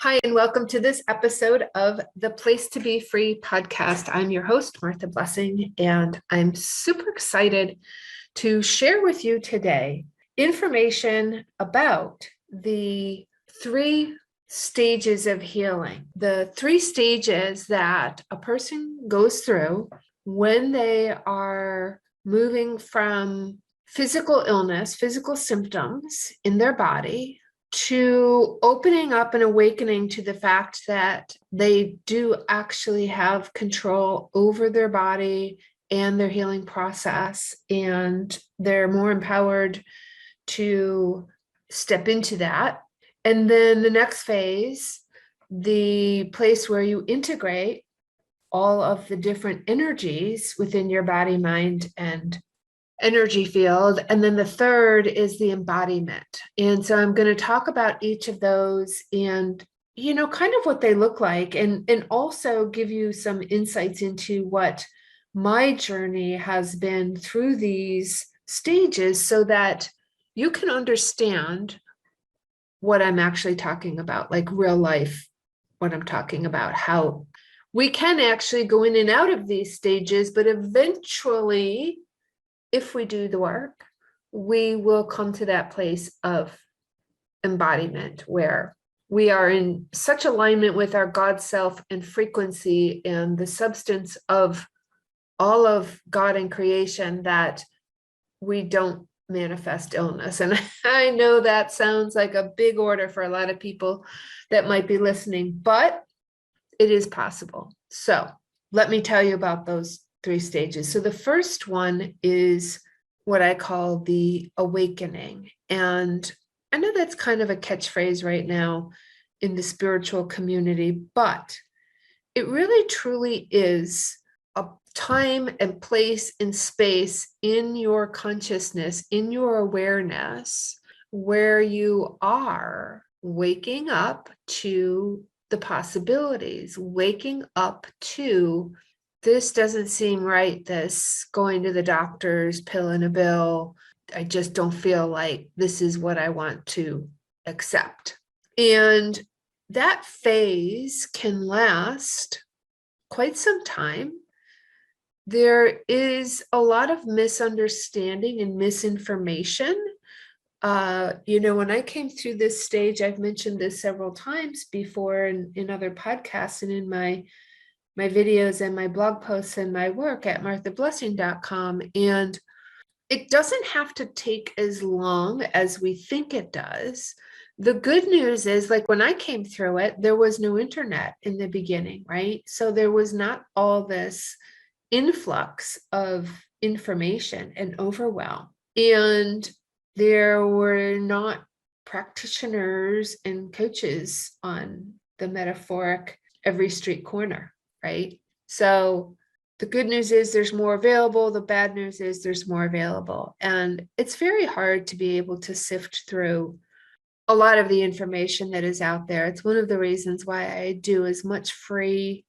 Hi, and welcome to this episode of the Place to Be Free podcast. I'm your host, Martha Blessing, and I'm super excited to share with you today information about the 3 stages of healing, the 3 stages that a person goes through when they are moving from physical illness, physical symptoms in their body, to opening up and awakening to the fact that they do actually have control over their body and their healing process, and they're more empowered to step into that. And then the next phase, the place where you integrate all of the different energies within your body, mind, and energy field. And then the third is the embodiment. And so I'm going to talk about each of those and, kind of what they look like, and also give you some insights into what my journey has been through these stages so that you can understand what I'm actually talking about, like real life, what I'm talking about, how we can actually go in and out of these stages, but eventually, if we do the work, we will come to that place of embodiment where we are in such alignment with our God self and frequency and the substance of all of God and creation that we don't manifest illness. And I know that sounds like a big order for a lot of people that might be listening, but it is possible. So let me tell you about those 3 stages. So the first one is what I call the awakening. And I know that's kind of a catchphrase right now in the spiritual community, but it really truly is a time and place and space in your consciousness, in your awareness, where you are waking up to the possibilities, waking up to this doesn't seem right, this going to the doctor's, pill and a bill. I just don't feel like this is what I want to accept. And that phase can last quite some time. There is a lot of misunderstanding and misinformation. When I came through this stage, I've mentioned this several times before in other podcasts and in my videos and my blog posts and my work at marthablessing.com. And it doesn't have to take as long as we think it does. The good news is, like when I came through it, there was no internet in the beginning, right? So there was not all this influx of information and overwhelm. And there were not practitioners and coaches on the metaphoric every street corner. Right? So the good news is there's more available. The bad news is there's more available. And it's very hard to be able to sift through a lot of the information that is out there. It's one of the reasons why I do as much free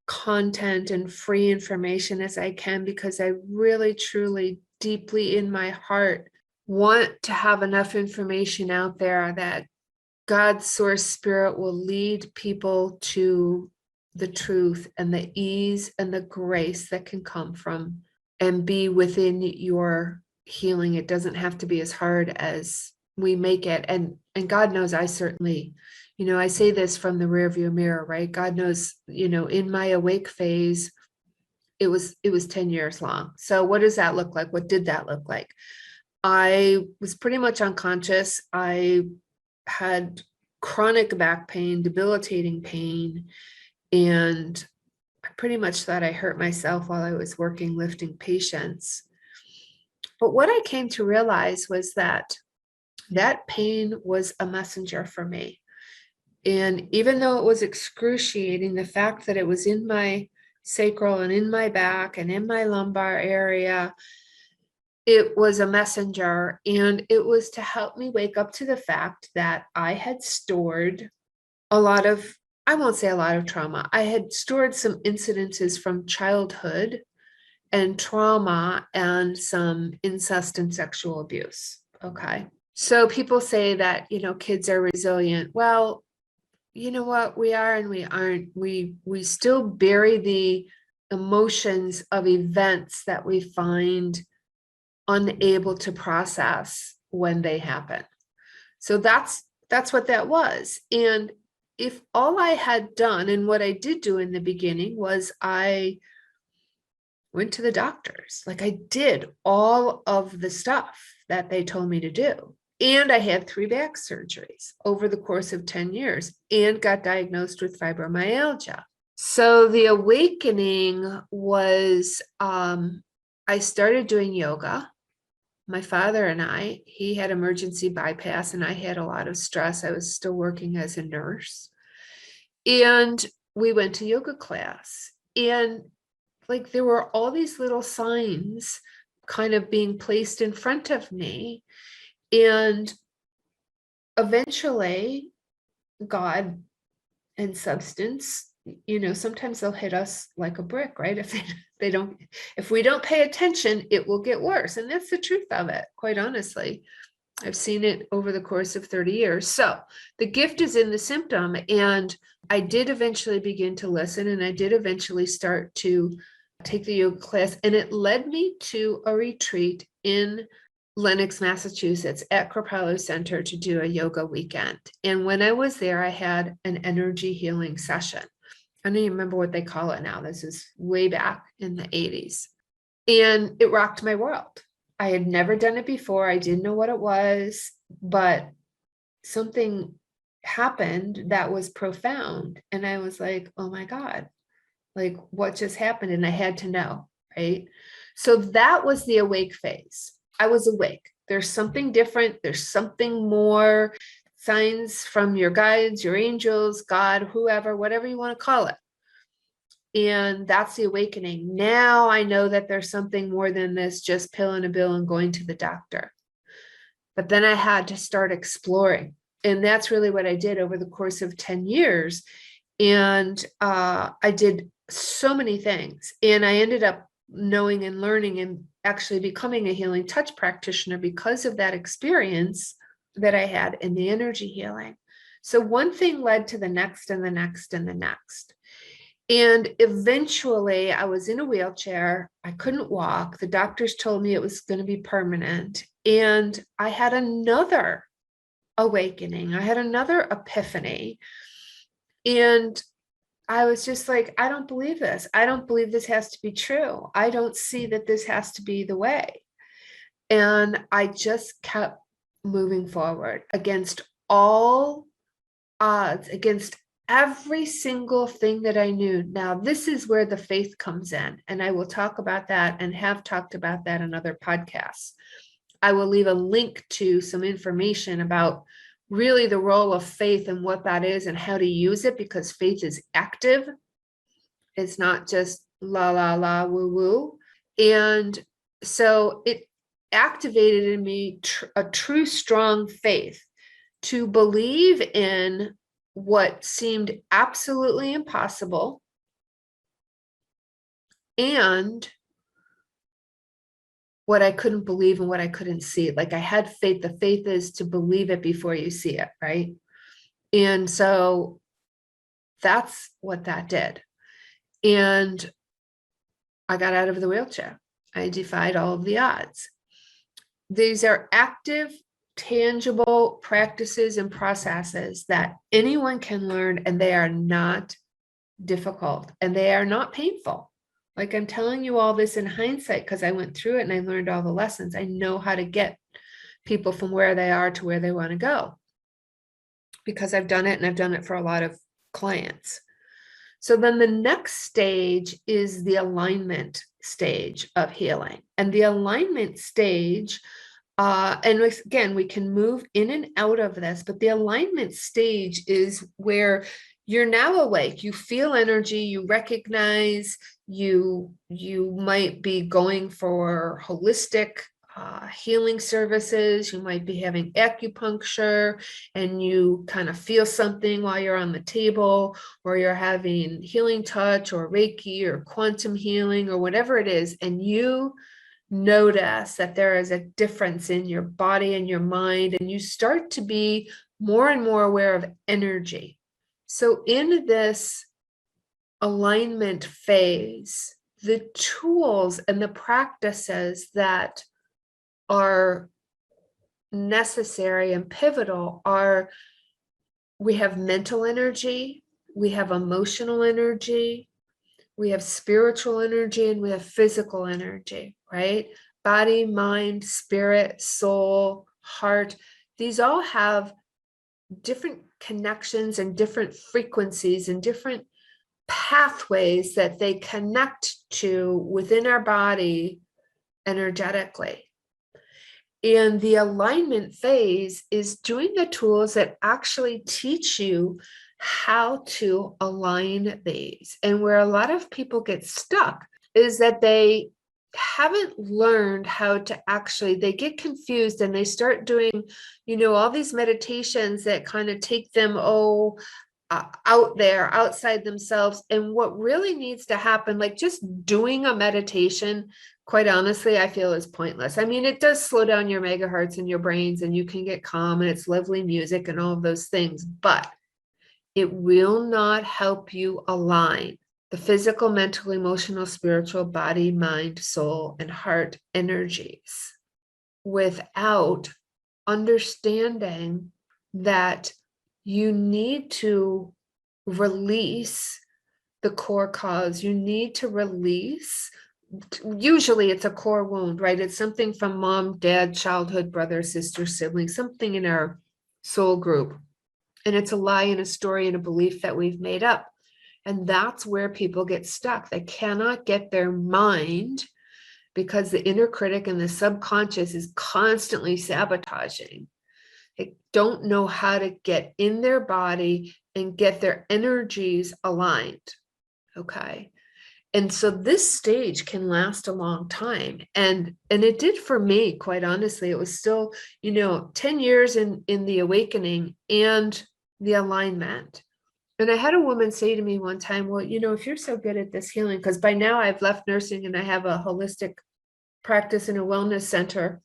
content and free information as I can, because I really, truly, deeply in my heart want to have enough information out there that God's source spirit will lead people to the truth and the ease and the grace that can come from and be within your healing. It doesn't have to be as hard as we make it. And God knows I certainly, I say this from the rearview mirror, right? God knows, in my awake phase, it was 10 years long. So what does that look like? What did that look like? I was pretty much unconscious. I had chronic back pain, debilitating pain. And I pretty much thought I hurt myself while I was working, lifting patients. But what I came to realize was that pain was a messenger for me. And even though it was excruciating, the fact that it was in my sacral and in my back and in my lumbar area, it was a messenger. And it was to help me wake up to the fact that I had stored a lot of, I won't say a lot of trauma. I had stored some incidences from childhood and trauma and some incest and sexual abuse. Okay. So people say that, kids are resilient. Well, you know what, we are and we aren't. We still bury the emotions of events that we find unable to process when they happen. So that's what that was. And if all I had done, and what I did do in the beginning, was I went to the doctors. Like, I did all of the stuff that they told me to do. And I had 3 back surgeries over the course of 10 years and got diagnosed with fibromyalgia. So the awakening was, I started doing yoga. My father and he had emergency bypass, and I had a lot of stress. I was still working as a nurse. And we went to yoga class. And like, there were all these little signs kind of being placed in front of me. And eventually, God and substance, sometimes they'll hit us like a brick, right? If we don't pay attention, it will get worse. And that's the truth of it, quite honestly. I've seen it over the course of 30 years. So the gift is in the symptom. And I did eventually begin to listen, and I did eventually start to take the yoga class. And it led me to a retreat in Lenox, Massachusetts at Kripalu Center to do a yoga weekend. And when I was there, I had an energy healing session. I don't even remember what they call it now. This is way back in the 80s. And it rocked my world. I had never done it before. I didn't know what it was, but something happened that was profound. And I was like, oh my God, like, what just happened? And I had to know, right? So that was the awake phase. I was awake. There's something different. There's something more, signs from your guides, your angels, God, whoever, whatever you want to call it. And that's the awakening. Now I know that there's something more than this, just pilling a pill and going to the doctor. But then I had to start exploring. And that's really what I did over the course of 10 years. And I did so many things. And I ended up knowing and learning and actually becoming a healing touch practitioner because of that experience that I had in the energy healing. So one thing led to the next and the next and the next. And eventually I was in a wheelchair. I couldn't walk. The doctors told me it was going to be permanent. And I had another awakening. I had another epiphany. And I was just like, I don't believe this. I don't believe this has to be true. I don't see that this has to be the way. And I just kept moving forward against all odds, against every single thing that I knew. Now, this is where the faith comes in. And I will talk about that and have talked about that in other podcasts. I will leave a link to some information about really the role of faith and what that is and how to use it, because faith is active. It's not just la, la, la, woo, woo. And so it activated in me a true, strong faith to believe in what seemed absolutely impossible and what I couldn't believe and what I couldn't see. Like, I had faith. The faith is to believe it before you see it, right? And so that's what that did. And I got out of the wheelchair. I defied all of the odds. These are active, tangible practices and processes that anyone can learn, and they are not difficult and they are not painful. Like, I'm telling you all this in hindsight because I went through it and I learned all the lessons. I know how to get people from where they are to where they want to go because I've done it, and I've done it for a lot of clients. So then the next stage is the alignment stage of healing. And the alignment stage, and again, we can move in and out of this, but the alignment stage is where you're now awake. You feel energy, you recognize, you might be going for holistic healing services. You might be having acupuncture and you kind of feel something while you're on the table, or you're having healing touch or Reiki or quantum healing or whatever it is. And you notice that there is a difference in your body and your mind, and you start to be more and more aware of energy. So in this alignment phase, the tools and the practices that are necessary and pivotal are, we have mental energy, we have emotional energy, we have spiritual energy, and we have physical energy, right? Body, mind, spirit, soul, heart, these all have different connections and different frequencies and different pathways that they connect to within our body energetically. And the alignment phase is doing the tools that actually teach you how to align these. And where a lot of people get stuck is that they haven't learned how to actually, they get confused and they start doing, all these meditations that kind of take them, out there, outside themselves. And what really needs to happen, like just doing a meditation, quite honestly, I feel is pointless. I mean, it does slow down your megahertz in your brains and you can get calm and it's lovely music and all of those things, but it will not help you align the physical, mental, emotional, spiritual, body, mind, soul, and heart energies without understanding that you need to release the core cause. You need to release, usually it's a core wound, right? It's something from mom, dad, childhood, brother, sister, sibling, something in our soul group. And it's a lie and a story and a belief that we've made up. And that's where people get stuck. They cannot get their mind, because the inner critic and the subconscious is constantly sabotaging. They don't know how to get in their body and get their energies aligned. Okay. And so this stage can last a long time. And it did for me, quite honestly. It was still, 10 years in the awakening and the alignment. And I had a woman say to me one time, well, if you're so good at this healing, because by now I've left nursing and I have a holistic practice in a wellness center,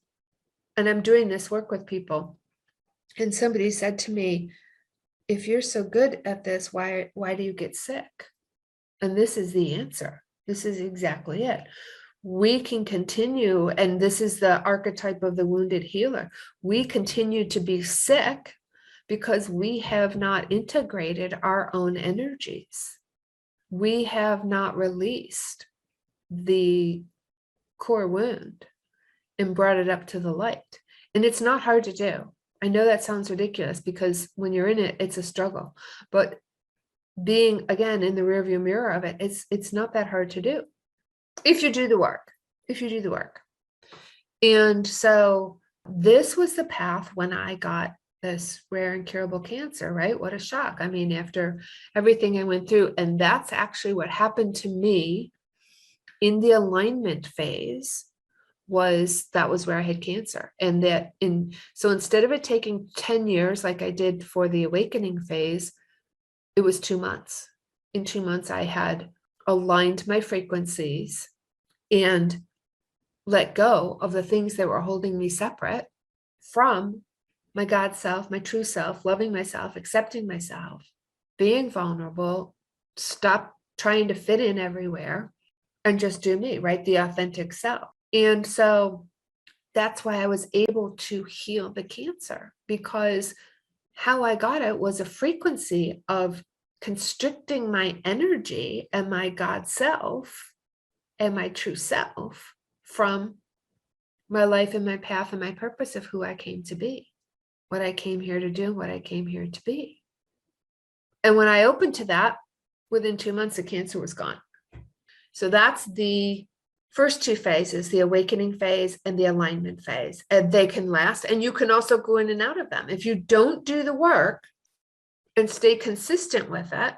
and I'm doing this work with people. And somebody said to me, if you're so good at this, why do you get sick? And this is the answer. This is exactly it. We can continue, and this is the archetype of the wounded healer. We continue to be sick because we have not integrated our own energies. We have not released the core wound and brought it up to the light. And it's not hard to do. I know that sounds ridiculous because when you're in it, it's a struggle. But being, again, in the rearview mirror of it, it's not that hard to do if you do the work. And so this was the path when I got this rare incurable cancer, right? What a shock. I mean, after everything I went through, and that's actually what happened to me in the alignment phase. That was where I had cancer. And so instead of it taking 10 years like I did for the awakening phase, it was 2 months. In 2 months, I had aligned my frequencies and let go of the things that were holding me separate from my God self, my true self, loving myself, accepting myself, being vulnerable, stop trying to fit in everywhere, and just do me, right? The authentic self. And so that's why I was able to heal the cancer, because how I got it was a frequency of constricting my energy and my God self and my true self from my life and my path and my purpose of who I came to be, what I came here to do, what I came here to be. And when I opened to that, within 2 months, the cancer was gone. So that's the first two phases, the awakening phase and the alignment phase. And they can last, and you can also go in and out of them. If you don't do the work and stay consistent with it,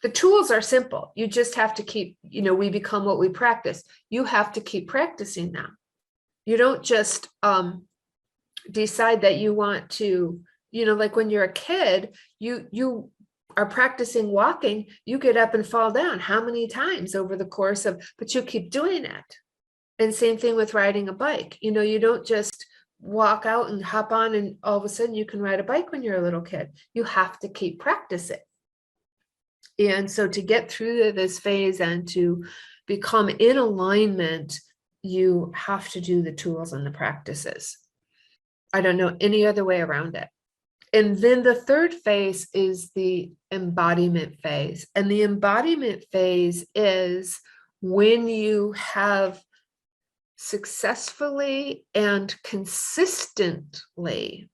the tools are simple. You just have to keep, we become what we practice. You have to keep practicing them. You don't just decide that you want to, like when you're a kid, you are practicing walking, you get up and fall down how many times over the course of, but you keep doing it. And same thing with riding a bike. You don't just walk out and hop on and all of a sudden you can ride a bike when you're a little kid. You have to keep practicing. And so to get through this phase and to become in alignment, you have to do the tools and the practices. I don't know any other way around it. And then the third phase is the embodiment phase. And the embodiment phase is when you have successfully and consistently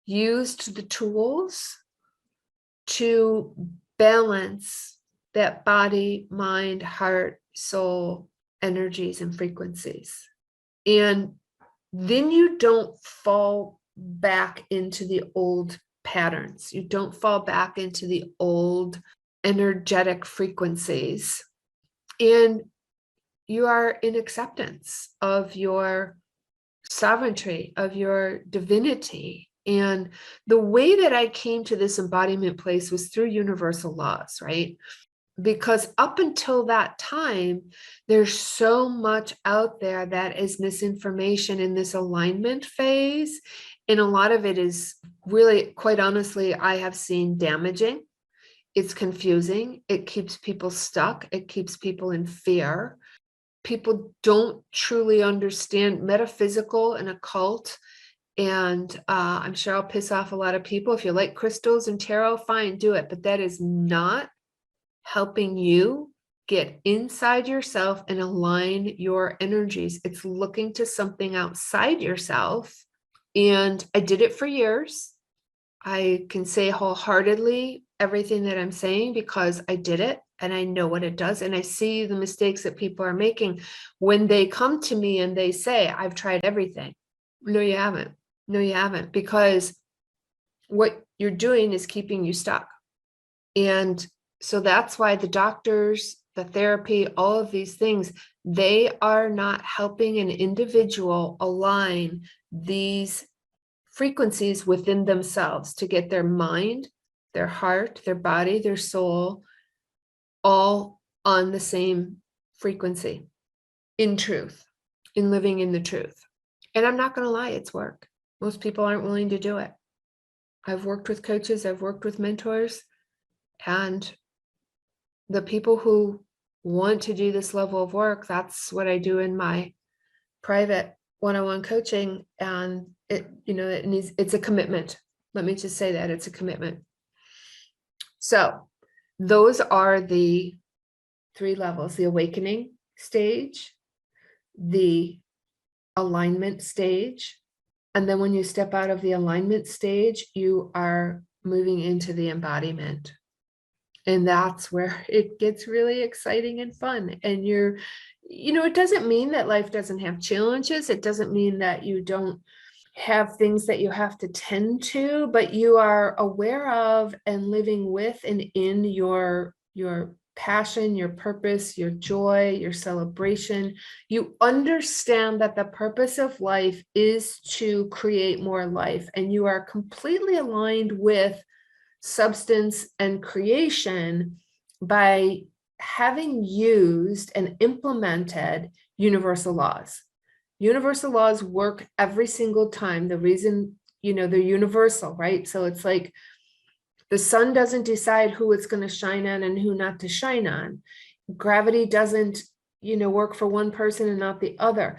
used the tools to balance that body, mind, heart, soul, energies, and frequencies. And then you don't fall back into the old patterns. You don't fall back into the old energetic frequencies. And you are in acceptance of your sovereignty, of your divinity. And the way that I came to this embodiment place was through universal laws, right? Because up until that time, there's so much out there that is misinformation in this alignment phase. And a lot of it is really, quite honestly, I have seen damaging. It's confusing. It keeps people stuck. It keeps people in fear. People don't truly understand metaphysical and occult. And I'm sure I'll piss off a lot of people. If you like crystals and tarot, fine, do it. But that is not helping you get inside yourself and align your energies. It's looking to something outside yourself. And I did it for years. I can say wholeheartedly everything that I'm saying because I did it and I know what it does. And I see the mistakes that people are making when they come to me and they say, I've tried everything. No, you haven't. No, you haven't. Because what you're doing is keeping you stuck. And so that's why the doctors, the therapy, all of these things, they are not helping an individual align these frequencies within themselves to get their mind, their heart, their body, their soul, all on the same frequency in truth, in living in the truth. And I'm not going to lie, it's work. Most people aren't willing to do it. I've worked with coaches, I've worked with mentors, and the people who want to do this level of work, that's what I do in my private one-on-one coaching. And it's a commitment. Let me just say that it's a commitment. So those are the 3 levels: the awakening stage, the alignment stage, and then when you step out of the alignment stage, you are moving into the embodiment. And that's where it gets really exciting and fun. And it doesn't mean that life doesn't have challenges. It doesn't mean that you don't have things that you have to tend to, but you are aware of and living with and in your passion, your purpose, your joy, your celebration. You understand that the purpose of life is to create more life, and you are completely aligned with substance and creation by having used and implemented universal laws. Universal laws work every single time. The reason, they're universal, right? So it's like the sun doesn't decide who it's going to shine on and who not to shine on. Gravity doesn't, work for one person and not the other.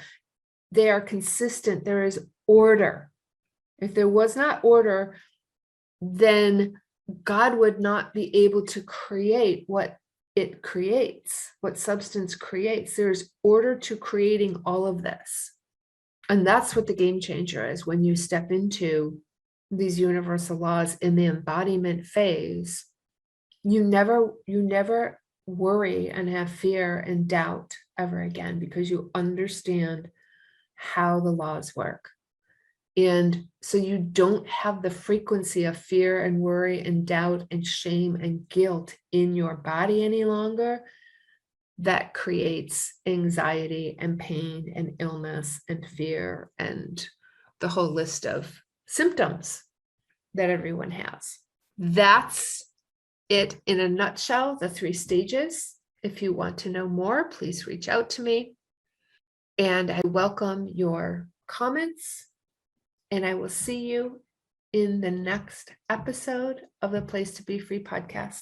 They are consistent. There is order. If there was not order, then God would not be able to create what it creates, what substance creates. There's order to creating all of this. And that's what the game changer is when you step into these universal laws in the embodiment phase. You never worry and have fear and doubt ever again, because you understand how the laws work. And so you don't have the frequency of fear and worry and doubt and shame and guilt in your body any longer. That creates anxiety and pain and illness and fear and the whole list of symptoms that everyone has. That's it in a nutshell, the 3 stages. If you want to know more, please reach out to me. And I welcome your comments. And I will see you in the next episode of the Place to Be Free podcast.